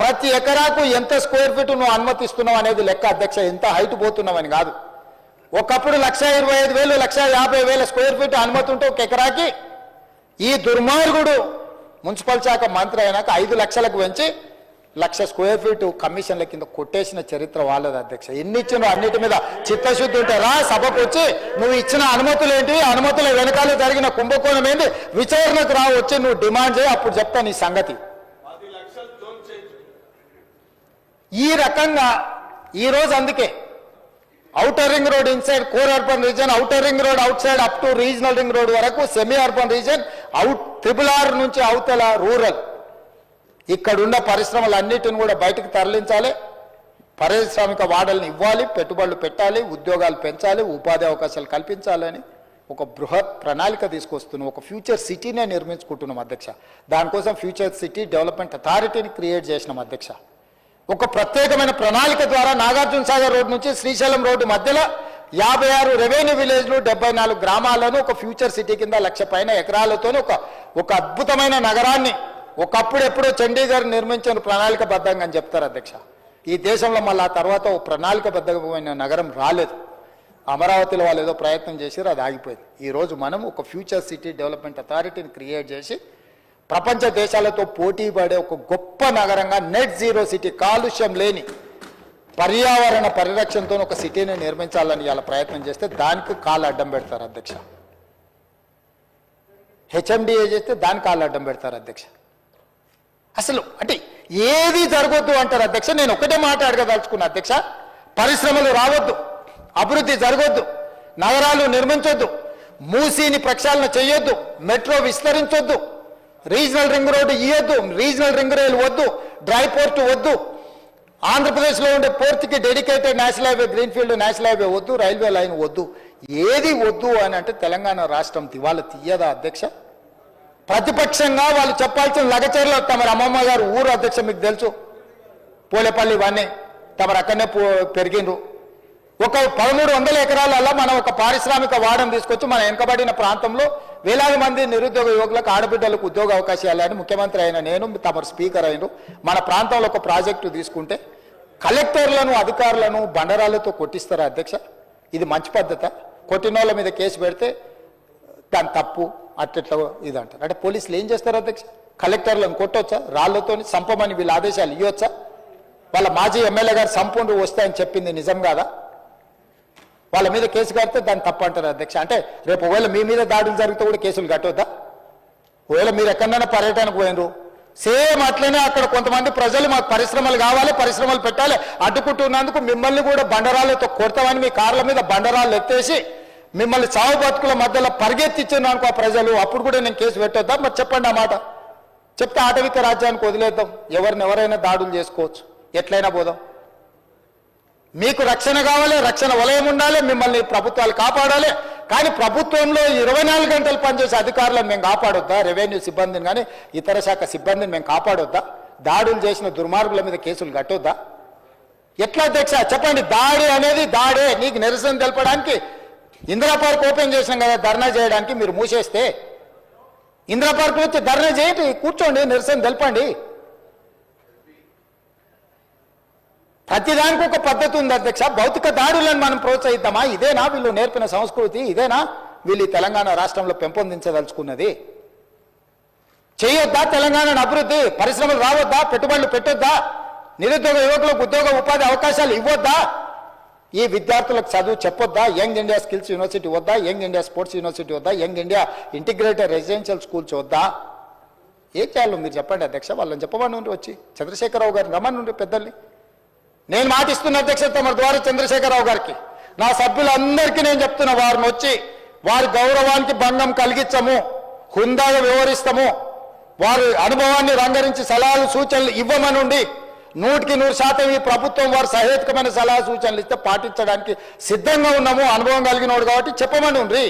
ప్రతి ఎకరాకు ఎంత స్క్వేర్ ఫీట్ నువ్వు అనుమతిస్తున్నావు అనేది లెక్క అధ్యక్ష, ఎంత హైట్ పోతున్నావని కాదు. ఒకప్పుడు 1,25,000 1,50,000 స్క్వేర్ ఫీట్ అనుమతి ఉంటే ఒక ఎకరాకి, ఈ దుర్మార్గుడు మున్సిపల్ శాఖ మంత్రి అయినాక 5 లక్షలకు పెంచి 1,00,000 స్క్వేర్ ఫీట్ కమిషన్ల కింద కొట్టేసిన చరిత్ర వాళ్ళది అధ్యక్ష. ఎన్ని ఇచ్చినో అన్నిటి మీద చిత్తశుద్ధి ఉంటే రా సభకు వచ్చి నువ్వు ఇచ్చిన అనుమతులు ఏంటి, అనుమతుల వెనకాల జరిగిన కుంభకోణం ఏంటి, విచారణకు రా వచ్చి నువ్వు డిమాండ్ చేయి, అప్పుడు చెప్తా నీ సంగతి. ఈ రకంగా ఈరోజు అందుకే outer ring road inside core urban reason, outer ring road out side up to regional ring road వరకు సెమీ అర్బన్ రీజన్, RRR నుంచి అవతల రూరల్, ఇక్కడున్న పరిశ్రమలన్నిటిని కూడా బయటకు తరలించాలి, పారిశ్రామిక వాడల్ని ఇవ్వాలి, పెట్టుబడులు పెట్టాలి, ఉద్యోగాలు పెంచాలి, ఉపాధి అవకాశాలు కల్పించాలని ఒక బృహత్ ప్రణాళిక తీసుకొస్తున్నాం. ఒక ఫ్యూచర్ సిటీనే నిర్మించుకుంటున్నాం అధ్యక్ష. దానికోసం ఫ్యూచర్ సిటీ డెవలప్మెంట్ అథారిటీని క్రియేట్ చేసినాం అధ్యక్ష. ఒక ప్రత్యేకమైన ప్రణాళిక ద్వారా నాగార్జున సాగర్ రోడ్ నుంచి శ్రీశైలం రోడ్డు మధ్యలో 56 రెవెన్యూ విలేజ్లు 74 గ్రామాలను ఒక ఫ్యూచర్ సిటీ కింద 1,00,000 పైన ఎకరాలతో ఒక అద్భుతమైన నగరాన్ని ఒకప్పుడు ఎప్పుడో చండీగఢ్ నిర్మించిన ప్రణాళికబద్ధంగా అని చెప్తారు అధ్యక్ష. ఈ దేశంలో మళ్ళీ ఆ తర్వాత ఒక ప్రణాళికబద్ధమైన నగరం రాలేదు. అమరావతిలో వాళ్ళు ఏదో ప్రయత్నం చేశారు, అది ఆగిపోయింది. ఈరోజు మనం ఒక ఫ్యూచర్ సిటీ డెవలప్మెంట్ అథారిటీని క్రియేట్ చేసి ప్రపంచ దేశాలతో పోటీ పడే ఒక గొప్ప నగరంగా నెట్ జీరో సిటీ, కాలుష్యం లేని పర్యావరణ పరిరక్షణతో ఒక సిటీని నిర్మించాలని ఇలా ప్రయత్నం చేస్తే దానికి కాలు అడ్డం పెడతారు అధ్యక్ష. HMDA చేస్తే దానికి కాలు అడ్డం పెడతారు అధ్యక్ష. అసలు అంటే ఏది జరగొద్దు అంటారు అధ్యక్ష. నేను ఒకటే మాట అడగదలుచుకున్నా అధ్యక్ష, పరిశ్రమలు రావద్దు, అభివృద్ధి జరగొద్దు, నగరాలు నిర్మించొద్దు, మూసీని ప్రక్షాళన చేయొద్దు, మెట్రో విస్తరించొద్దు, రీజనల్ రింగ్ రోడ్డు ఇవ్వద్దు, రీజనల్ రింగ్ రైలు వద్దు, డ్రై పోర్ట్ వద్దు, ఆంధ్రప్రదేశ్లో ఉండే పోర్ట్కి dedicated national highway, greenfield national highway వద్దు, రైల్వే లైన్ వద్దు, ఏది వద్దు అని అంటే తెలంగాణ రాష్ట్రం దివాలా తీయదా అధ్యక్ష? ప్రతిపక్షంగా వాళ్ళు చెప్పాల్సిన లగచర్లో తమరు అమ్మమ్మ గారు ఊరు అధ్యక్ష, మీకు తెలుసు పోలేపల్లి ఇవన్నీ తమరు అక్కడనే పెరిగిండ్రు. ఒక 1300 ఎకరాలలో మనం ఒక పారిశ్రామిక వాడం తీసుకొచ్చి మన వెనుకబడిన ప్రాంతంలో వేలాది మంది నిరుద్యోగ యువకులకు, ఆడబిడ్డలకు ఉద్యోగ అవకాశాలని ముఖ్యమంత్రి అయిన నేను, తమరు స్పీకర్ అయినరు, మన ప్రాంతంలో ఒక ప్రాజెక్టు తీసుకుంటే కలెక్టర్లను అధికారులను బండరాలతో కొట్టిస్తారా అధ్యక్ష? ఇది మంచి పద్ధత? కొట్టినోళ్ళ మీద కేసు పెడితే దాని తప్పు అట్లా ఇది అంటారు. అంటే పోలీసులు ఏం చేస్తారు అధ్యక్ష? కలెక్టర్లను కొట్టొచ్చా? రాళ్లతో సంపమని వీళ్ళ ఆదేశాలు ఇవ్వచ్చా? వాళ్ళ మాజీ ఎమ్మెల్యే గారు సంపూర్ణ వస్తాయని చెప్పింది నిజం కాదా? వాళ్ళ మీద కేసు కడితే దాన్ని తప్పు అంటారు అధ్యక్ష. అంటే రేపు ఒకవేళ మీ మీద దాడులు జరిగితే కూడా కేసులు కట్టొద్దా? ఒకవేళ మీరు ఎక్కడైనా పర్యటనకు పోయినరు, సేమ్ అట్లనే అక్కడ కొంతమంది ప్రజలు మాకు పరిశ్రమలు కావాలి, పరిశ్రమలు పెట్టాలి అడ్డుకుంటున్నందుకు మిమ్మల్ని కూడా బండరాలతో కొడతామని మీ కార్ల మీద బండరాలు ఎత్తేసి మిమ్మల్ని చావు బతుకుల మధ్యలో పరిగెత్తిచ్చాను అనుకో ప్రజలు, అప్పుడు కూడా నేను కేసు పెట్టొద్దా? మరి చెప్పండి ఆ మాట. చెప్తే ఆటవిక రాజ్యానికి వదిలేద్దాం, ఎవరైనా దాడులు చేసుకోవచ్చు, ఎట్లయినా పోదాం. మీకు రక్షణ కావాలి, రక్షణ వలయం ఉండాలి, మిమ్మల్ని ప్రభుత్వాలు కాపాడాలి. కానీ ప్రభుత్వంలో 24 గంటలు పనిచేసే అధికారులను మేము కాపాడొద్దా? రెవెన్యూ సిబ్బందిని కానీ ఇతర శాఖ సిబ్బందిని మేము కాపాడొద్దా? దాడులు చేసిన దుర్మార్గుల మీద కేసులు కట్టొద్దా? ఎట్లా అధ్యక్ష చెప్పండి? దాడి అనేది దాడే. నీకు నిరసన తెలపడానికి ఇందిరా పార్క్ ఓపెన్ చేసినాం కదా ధర్నా చేయడానికి, మీరు మూసేస్తే ఇందిరా పార్క్ వచ్చి ధర్నా చేయండి, కూర్చోండి, నిరసన తెలపండి. ప్రతిదానికి ఒక పద్ధతి ఉంది అధ్యక్ష. భౌతిక దాడులను మనం ప్రోత్సహిద్దామా? ఇదేనా వీళ్ళు నేర్పిన సంస్కృతి? ఇదేనా వీళ్ళు తెలంగాణ రాష్ట్రంలో పెంపొందించదలుచుకున్నది? చేయొద్దా తెలంగాణ అభివృద్ధి? పరిశ్రమలు రావద్దా? పెట్టుబడులు పెట్టొద్దా? నిరుద్యోగ యువకులకు ఉద్యోగ ఉపాధి అవకాశాలు ఇవ్వొద్దా? ఈ విద్యార్థులకు చదువు చెప్పొద్దా? యంగ్ ఇండియా స్కిల్స్ యూనివర్సిటీ వద్దా? యంగ్ ఇండియా స్పోర్ట్స్ యూనివర్సిటీ వద్దా? Young India integrated residential schools వద్దా? ఏం చేయాలో మీరు చెప్పండి అధ్యక్ష. వాళ్ళని చెప్పమని వచ్చి చంద్రశేఖరరావు గారిని రమ్మని పెద్దల్ని నేను మాటిస్తున్న అధ్యక్ష తమ ద్వారా చంద్రశేఖరరావు గారికి, నా సభ్యులందరికీ నేను చెప్తున్నా, వారిని వచ్చి వారి గౌరవానికి భంగం కలిగించము, హుందాగా వ్యవహరిస్తాము, వారి అనుభవాన్ని రంగరించి సలహాలు సూచనలు ఇవ్వమనుండి 100% ఈ ప్రభుత్వం వారు సహేతుకమైన సలహా సూచనలు ఇస్తే పాటించడానికి సిద్ధంగా ఉన్నాము. అనుభవం కలిగినోడు కాబట్టి చెప్పమని ఉండ్రి.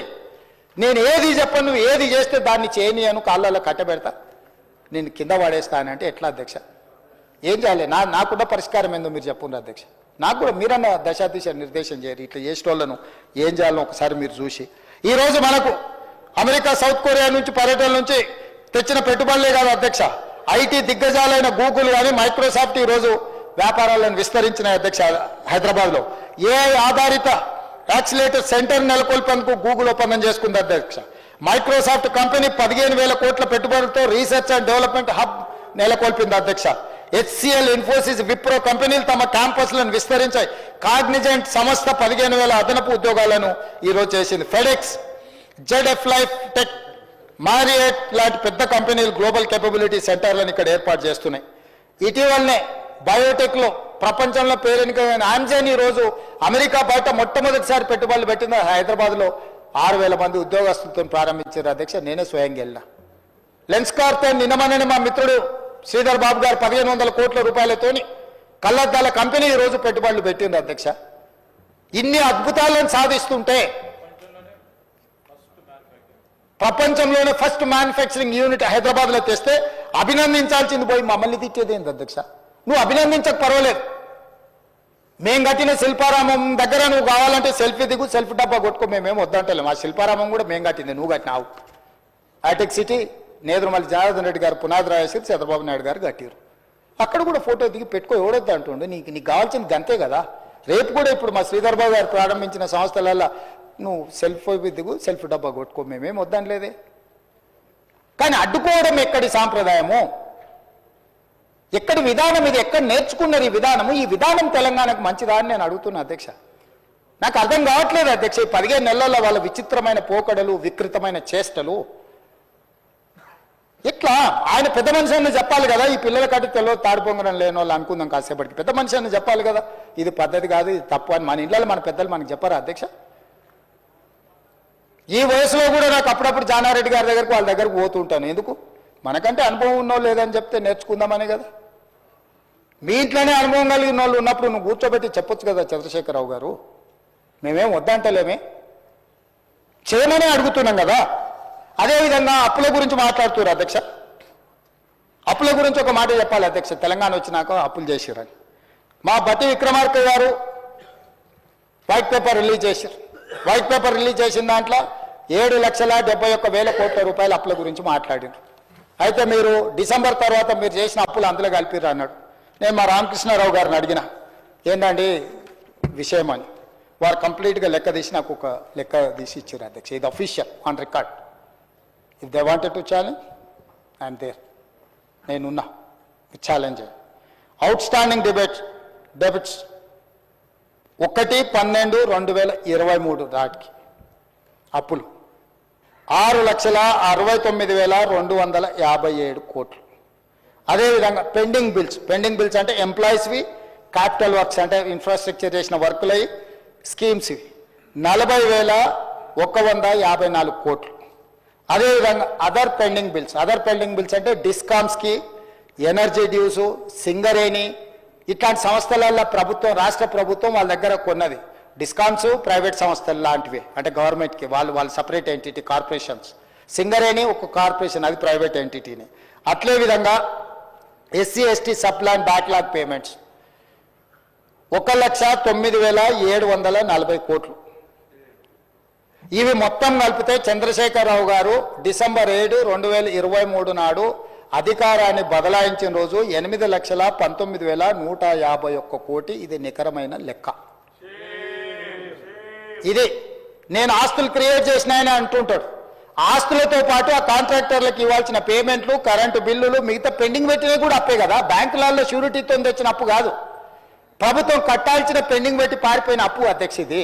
నేను ఏది చెప్పను, నువ్వు ఏది చేస్తే దాన్ని చేయని అను కాళ్ళలో కట్టబెడతా, నేను కింద పడేస్తానంటే ఎట్లా అధ్యక్ష? ఏం చేయాలి? నాకున్న పరిష్కారం ఏందో మీరు చెప్పుండ్రు అధ్యక్ష. నాకు కూడా మీరన్న దశాదిశ నిర్దేశం చేయరు. ఇట్లా చేసేటోళ్ళను ఏం చేయాలో ఒకసారి మీరు చూసి. ఈరోజు మనకు అమెరికా, సౌత్ కొరియా నుంచి పర్యటన నుంచి తెచ్చిన పెట్టుబడులే కాదు అధ్యక్ష, ఐటీ దిగ్గజాలైన గూగుల్ కానీ మైక్రోసాఫ్ట్ ఈరోజు వ్యాపారాలను విస్తరించిన అధ్యక్ష హైదరాబాద్లో ఏఐ ఆధారిత యాక్సిలేటర్ సెంటర్ నెలకొల్పేందుకు గూగుల్ ఒప్పందం చేసుకుంది అధ్యక్ష. మైక్రోసాఫ్ట్ కంపెనీ 15,000 కోట్ల పెట్టుబడులతో రీసెర్చ్ అండ్ డెవలప్మెంట్ హబ్ నెలకొల్పింది అధ్యక్ష. హెచ్సిఎల్, ఇన్ఫోసిస్, విప్రో కంపెనీలు తమ క్యాంపస్లను విస్తరించాయి. కాగ్నిజెంట్ సంస్థ 15,000 అదనపు ఉద్యోగాలను ఈరోజు చేసింది. FedEx, ZF life tech, Marriott లాంటి పెద్ద కంపెనీలు గ్లోబల్ కేపబిలిటీ సెంటర్లను ఇక్కడ ఏర్పాటు చేస్తున్నాయి. ఇటీవలనే బయోటెక్లో ప్రపంచంలో పేరెనికైన ఆమ్జెన్ ఈరోజు అమెరికా బయట మొట్టమొదటిసారి పెట్టుబడులు పెట్టింది హైదరాబాద్లో 6,000 మంది ఉద్యోగస్తులతో ప్రారంభించారు అధ్యక్ష. నేనే స్వయంగా వెళ్ళినా. లెన్స్కార్తో నిన్నమనని మా మిత్రుడు శ్రీధర్ బాబు గారు 1,500 కోట్ల రూపాయలతోని కళ్ళద్దాల కంపెనీ ఈరోజు పెట్టుబడులు పెట్టింది అధ్యక్ష. ఇన్ని అద్భుతాలను సాధిస్తుంటే ప్రపంచంలోనే ఫస్ట్ మ్యానుఫ్యాక్చరింగ్ యూనిట్ హైదరాబాద్లో తెస్తే అభినందించాల్సింది పోయి మమ్మల్ని తిట్టేది ఏంది అధ్యక్ష? నువ్వు అభినందించక పర్వాలేదు. మేం కట్టిన శిల్పారామం దగ్గర నువ్వు కావాలంటే సెల్ఫీ దిగు, సెల్ఫీ డబ్బా కొట్టుకో, మేమేం వద్దంటలేము. ఆ శిల్పారామం కూడా మేము కట్టింది, నువ్వు కట్టినావు. హైటెక్ సిటీ నేదురుమల్లి జనార్దన్ రెడ్డి గారు పునాది రాసి చంద్రబాబు నాయుడు గారు కట్టారు. అక్కడ కూడా ఫోటో దిగి పెట్టుకో, ఎవడొద్దు అంటుండే. నీకు కావాల్సింది గంతే కదా. రేపు కూడా ఇప్పుడు మా శ్రీధర్ బాబు గారు ప్రారంభించిన సంస్థలలో నువ్వు సెల్ఫీ దిగు, సెల్ఫీ డబ్బా కొట్టుకో, మేమేం వద్దనలేదే. కానీ అడ్డుకోవడం ఎక్కడి సాంప్రదాయము, ఎక్కడి విధానం ఇది? ఎక్కడ నేర్చుకున్నారు ఈ విధానము? ఈ విధానం తెలంగాణకు మంచిదా అని నేను అడుగుతున్నా అధ్యక్ష. నాకు అర్థం కావట్లేదు అధ్యక్ష. ఈ 15 నెలల్లో వాళ్ళ విచిత్రమైన పోకడలు, వికృతమైన చేష్టలు. ఇట్లా ఆయన పెద్ద మనిషి అని చెప్పాలి కదా. ఈ పిల్లల కట్టు తెలియదు, తాడిపొంగడం లేని వాళ్ళు అనుకుందాం కాసేపటికి. పెద్ద మనిషి అని చెప్పాలి కదా, ఇది పద్ధతి కాదు, ఇది తప్పు అని. మన ఇళ్ళలో మన పెద్దలు మనకు చెప్పారా అధ్యక్ష? ఈ వయసులో కూడా నాకు అప్పుడప్పుడు జానారెడ్డి గారి దగ్గరకు వాళ్ళ దగ్గరకు పోతుంటాను. ఎందుకు? మనకంటే అనుభవం ఉన్నోళ్ళు లేదని చెప్తే నేర్చుకుందామనే కదా. మీ ఇంట్లోనే అనుభవం కలిగిన వాళ్ళు ఉన్నప్పుడు నువ్వు కూర్చోబెట్టి చెప్పొచ్చు కదా చంద్రశేఖరరావు గారు. మేమేం వద్దంటలేమే, చేయమనే అడుగుతున్నాం కదా. అదేవిధంగా అప్పుల గురించి మాట్లాడుతున్నారు అధ్యక్ష. అప్పుల గురించి ఒక మాట చెప్పాలి అధ్యక్ష. తెలంగాణ వచ్చినాక అప్పులు చేసిరని మా బట్టి విక్రమార్క గారు వైట్ పేపర్ రిలీజ్ చేశారు. వైట్ పేపర్ రిలీజ్ చేసిన దాంట్లో 7,71,000 కోట్ల రూపాయల అప్పుల గురించి మాట్లాడారు. అయితే మీరు డిసెంబర్ తర్వాత మీరు చేసిన అప్పులు అందులో కలిపిర్రు అన్నాడు. నేను మా రామకృష్ణారావు గారిని అడిగిన, ఏంటండి విషయం అని. వారు కంప్లీట్గా లెక్క తీసి నాకు ఒక లెక్క తీసి ఇచ్చారు అధ్యక్ష. ఇది official, on record. If they wanted to challenge, I'm there. నేనున్నా ఛాలెంజ్. అవుట్ స్టాండింగ్ డెబిట్స్ 1/12/2023 నాటికి అప్పులు 6,69,257 కోట్లు. అదేవిధంగా పెండింగ్ బిల్స్ అంటే ఎంప్లాయీస్వి, క్యాపిటల్ వర్క్స్ అంటే ఇన్ఫ్రాస్ట్రక్చర్ చేసిన వర్కులు, స్కీమ్స్వి 40,154 కోట్లు. అదేవిధంగా అదర్ పెండింగ్ బిల్స్ అంటే డిస్కామ్స్కి, ఎనర్జీ డ్యూసు, సింగరేణి ఇట్లాంటి సంస్థలలో ప్రభుత్వం, రాష్ట్ర ప్రభుత్వం వాళ్ళ దగ్గర కొన్నది. డిస్కామ్స్ ప్రైవేట్ సంస్థలు లాంటివి, అంటే గవర్నమెంట్కి వాళ్ళు సపరేట్ ఎంటిటీ, కార్పొరేషన్స్. సింగరేణి ఒక కార్పొరేషన్, అది ప్రైవేట్ ఎంటిటీని. అట్లే విధంగా SC ST sub plan backlog payments 1,09,740 కోట్లు. ఇవి మొత్తం కలిపితే చంద్రశేఖరరావు గారు డిసెంబర్ 7, 2023 నాడు అధికారాన్ని బదలాయించిన రోజు 8,19,151 కోటి. ఇది నికరమైన లెక్క. ఇది నేను ఆస్తులు క్రియేట్ చేసినాయని అంటుంటాడు. ఆస్తులతో పాటు ఆ కాంట్రాక్టర్లకు ఇవ్వాల్సిన పేమెంట్లు, కరెంటు బిల్లులు, మిగతా పెండింగ్ పెట్టినవి కూడా అప్పే కదా. బ్యాంకులలో షూరిటీతో తెచ్చిన అప్పు కాదు, ప్రభుత్వం కట్టాల్సిన పెండింగ్ పెట్టి పారిపోయిన అప్పు అధ్యక్ష ఇది.